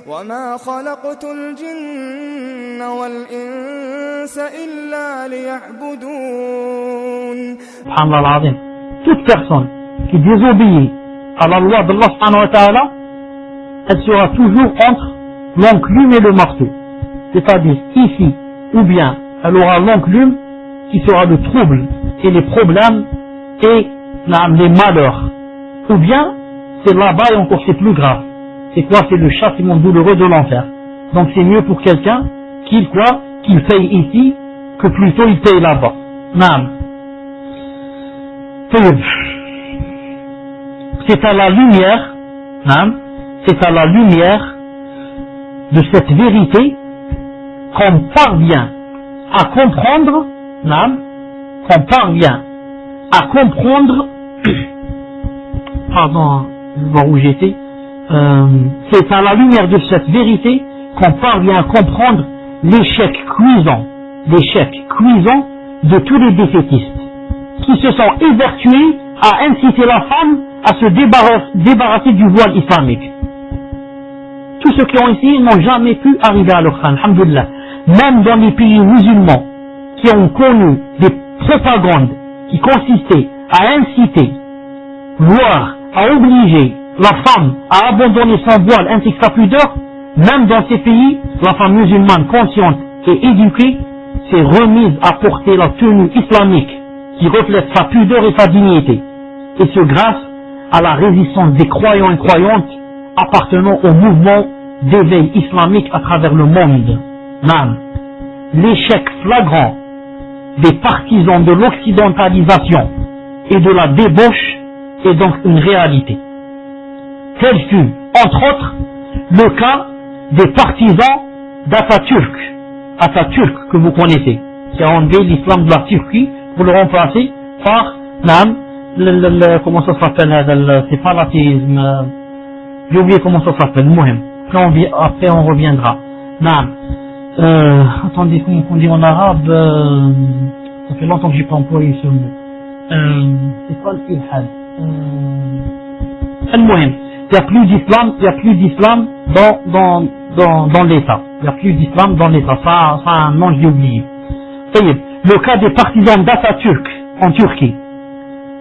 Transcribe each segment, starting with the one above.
وما خلقت الجن والإنس إلا ليعبدون. Subhanallah al-Azim. Toute personne qui désobéit à la loi d'Allah subhanahu wa ta'ala, elle sera toujours entre l'enclume et le marteau. C'est-à-dire ici, ou bien elle aura l'enclume qui sera le trouble et les problèmes et les malheurs. Ou bien c'est là-bas et encore c'est plus grave. C'est quoi? C'est le châtiment douloureux de l'enfer. Donc c'est mieux pour quelqu'un qu'il paye ici que plutôt il paye là-bas. Naam. C'est à la lumière, c'est à la lumière de cette vérité qu'on parvient à comprendre, pardon, je vois où j'étais, c'est à la lumière de cette vérité qu'on parvient à comprendre l'échec cuisant de tous les défaitistes qui se sont évertués à inciter la femme à se débarrasser du voile islamique. Tous ceux qui ont essayé n'ont jamais pu arriver à leur fin, alhamdoulilah. Même dans les pays musulmans qui ont connu des propagandes qui consistaient à inciter, voire à obliger la femme à abandonner son voile ainsi que sa pudeur, même dans ces pays, la femme musulmane consciente et éduquée s'est remise à porter la tenue islamique qui reflète sa pudeur et sa dignité, et ce grâce à la résistance des croyants et croyantes appartenant au mouvement d'éveil islamique à travers le monde. L'échec flagrant des partisans de l'occidentalisation et de la débauche est donc une réalité. Tel fut, entre autres, le cas des partisans d'Atatürk, que vous connaissez, qui a enlevé l'islam de la Turquie pour le remplacer par, comment ça s'appelle, c'est pas l'athéisme, j'ai oublié comment ça s'appelle, après on reviendra. Attendez, comment on dit en arabe, ça fait longtemps que j'ai pas employé ce mot. C'est pas l'ilhad. Il n'y a plus d'islam dans l'État. Il n'y a plus d'islam dans l'État. Ça, non, j'ai oublié. Le cas des partisans d'Atatürk en Turquie,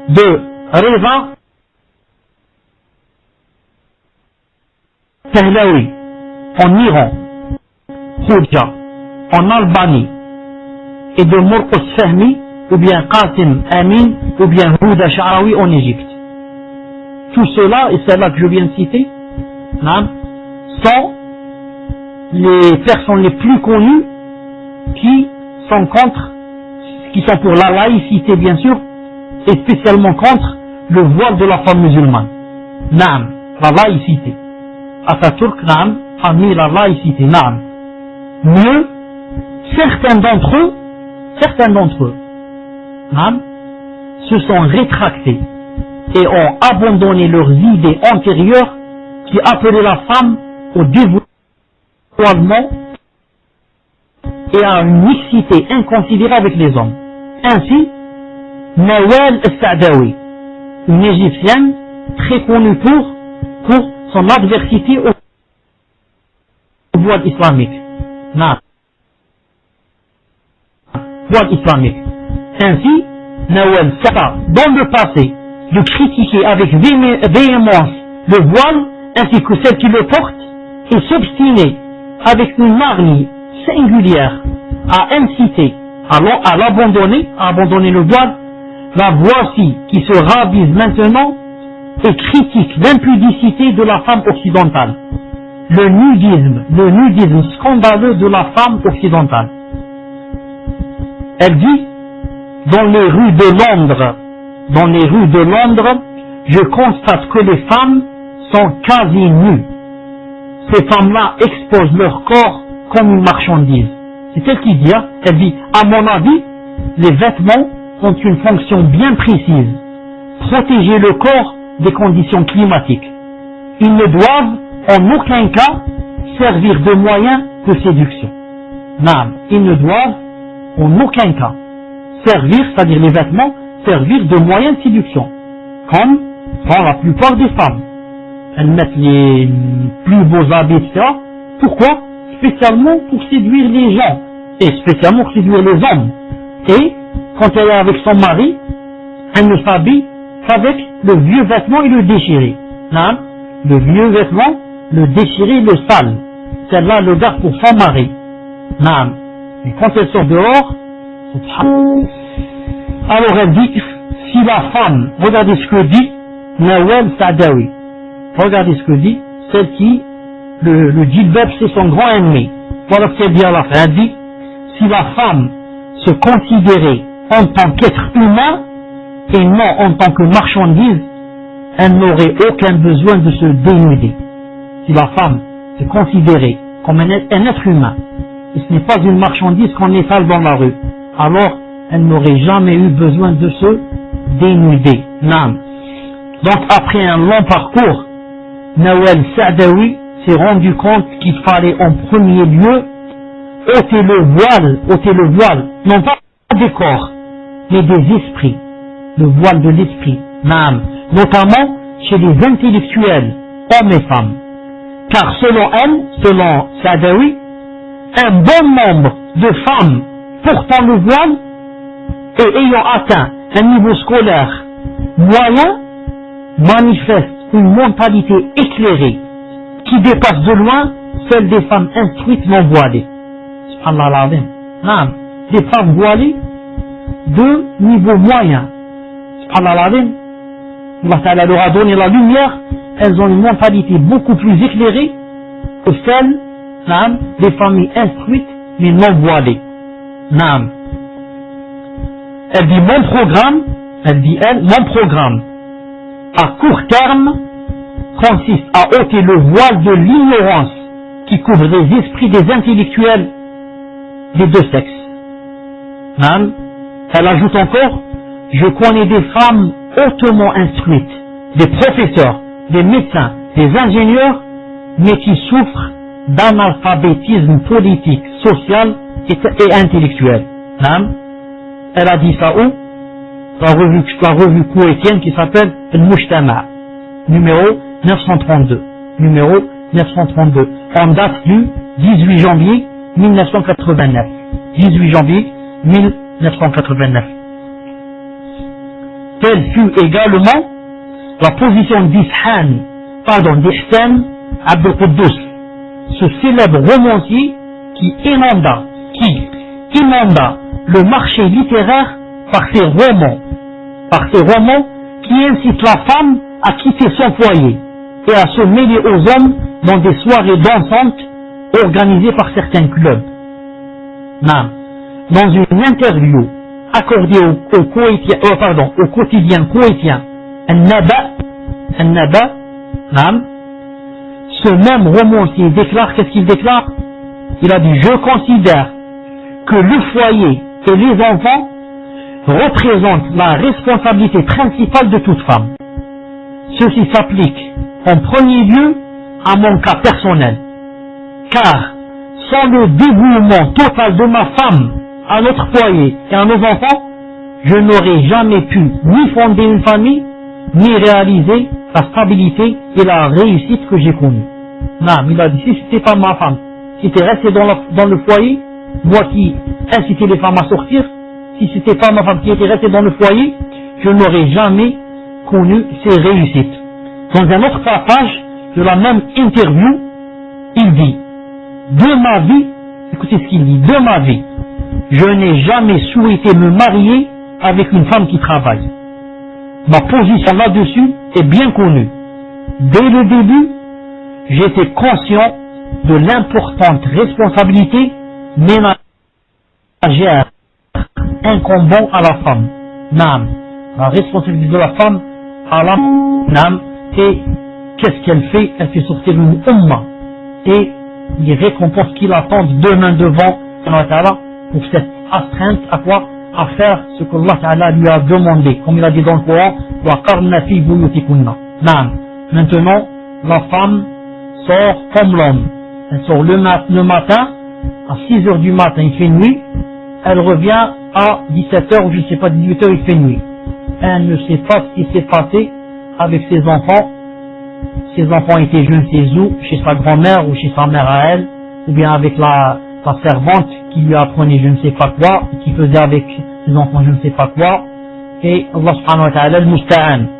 de Reza Pahlavi en Iran, Khoja en Albanie, et de Morqos Fahmi, ou bien Qasim Amin, ou bien Houda Sha'rawi en Égypte. Tout cela, et c'est là que je viens de citer, sont les personnes les plus connues qui sont pour la laïcité bien sûr, et spécialement contre le voile de la femme musulmane. La laïcité. Atatürk, a mis la laïcité. Mieux, certains d'entre eux, se sont rétractés et ont abandonné leurs idées antérieures qui appelaient la femme au dévoilement et à une mixité inconsidérée avec les hommes. Ainsi, Nawal al-Sa'dawi, une égyptienne très connue pour son adversité au voile islamique. Voile islamique. Ainsi, Nawal s'atta dans le passé de critiquer avec véhémence le voile ainsi que celle qui le porte et s'obstiner avec une hargne singulière à inciter à abandonner le voile. La voici qui se ravise maintenant et critique l'impudicité de la femme occidentale, le nudisme scandaleux de la femme occidentale. Elle dit, dans les rues de Londres, je constate que les femmes sont quasi nues. Ces femmes-là exposent leur corps comme une marchandise. C'est elle qui dit, elle dit, à mon avis, les vêtements ont une fonction bien précise, protéger le corps des conditions climatiques. Ils ne doivent en aucun cas servir de moyen de séduction. Ils ne doivent en aucun cas servir, c'est-à-dire les vêtements, servir de moyen de séduction, comme la plupart des femmes. Elles mettent les plus beaux habits, etc., Pourquoi? Spécialement pour séduire les gens, et spécialement pour séduire les hommes. Et quand elle est avec son mari, elle ne s'habille qu'avec le vieux vêtement et le déchiré. Non? Le vieux vêtement, le déchiré, le sale. Celle-là le garde pour son mari. Non. Et quand elle sort dehors, alors elle dit, si la femme, regardez ce que dit Nawal Saadawi, regardez ce que dit celle qui, le djilbab c'est son grand ennemi. Voilà ce qu'elle dit à la fin. Elle dit, si la femme se considérait en tant qu'être humain et non en tant que marchandise, elle n'aurait aucun besoin de se dénuder. Si la femme se considérait comme un être humain, et ce n'est pas une marchandise qu'on étale dans la rue, alors elle n'aurait jamais eu besoin de se dénuder. Non. Donc après un long parcours, Nawal Saadawi s'est rendu compte qu'il fallait en premier lieu ôter le voile, non pas des corps, mais des esprits, le voile de l'esprit, notamment chez les intellectuels, hommes et femmes. Car selon Saadawi, un bon nombre de femmes portant le voile et ayant atteint un niveau scolaire moyen manifestent une mentalité éclairée qui dépasse de loin celle des femmes instruites non voilées. Subhanallah al-Azim. Des femmes voilées de niveau moyen. Subhanallah al-Azim. Allah Ta'ala leur a donné la lumière, elles ont une mentalité beaucoup plus éclairée que celle des familles instruites mais non voilées. Elle dit mon programme à court terme consiste à ôter le voile de l'ignorance qui couvre les esprits des intellectuels des deux sexes. Elle ajoute encore, je connais des femmes hautement instruites, des professeurs, des médecins, des ingénieurs, mais qui souffrent d'analphabétisme politique, social et intellectuel. Elle a dit ça où? La revue koweïtienne qui s'appelle El Mujtama, numéro 932. Numéro 932. En date du 18 janvier 1989. 18 janvier 1989. Telle fut également la position d'Ihsan Abdel Quddus, ce célèbre romancier qui inonda le marché littéraire par ses romans qui incitent la femme à quitter son foyer et à se mêler aux hommes dans des soirées dansantes organisées par certains clubs. Dans une interview accordée au quotidien koweïtien An-Naba, ce même romancier déclare, qu'est-ce qu'il déclare? Il a dit, je considère que le foyer et les enfants représentent la responsabilité principale de toute femme. Ceci s'applique en premier lieu à mon cas personnel, car sans le dévouement total de ma femme à notre foyer et à nos enfants, je n'aurais jamais pu ni fonder une famille, ni réaliser la stabilité et la réussite que j'ai connue. Il a dit, si c'était pas ma femme, si c'était resté dans le foyer, moi qui incitais les femmes à sortir, si c'était pas ma femme qui était restée dans le foyer, je n'aurais jamais connu ces réussites. Dans un autre passage de la même interview, il dit, de ma vie, écoutez ce qu'il dit, de ma vie, je n'ai jamais souhaité me marier avec une femme qui travaille. Ma position là-dessus est bien connue. Dès le début, j'étais conscient de l'importante responsabilité ménagère incombant à la femme. La responsabilité de la femme à la et qu'est-ce qu'elle fait? Elle fait sortir une umma et les récompenses qui l'attendent demain devant Allah pour cette astreinte à quoi? À faire ce que Allah lui a demandé, comme il a dit dans le Coran, وَقَرْنَ فِي بُيُوتِكُنَّ. Maintenant, la femme sort comme l'homme. Elle sort le matin, à 6 heures du matin, il fait nuit. Elle revient à 17 heures, ou je ne sais pas, 18 heures, il fait nuit. Elle ne sait pas ce qui s'est passé avec ses enfants ses enfants étaient jeunes chez où, chez sa grand-mère ou chez sa mère à elle, ou bien avec la servante qui lui apprenait je ne sais pas quoi, qui faisait avec ses enfants je ne sais pas quoi, et Allah subhanahu wa ta'ala al-musta'an.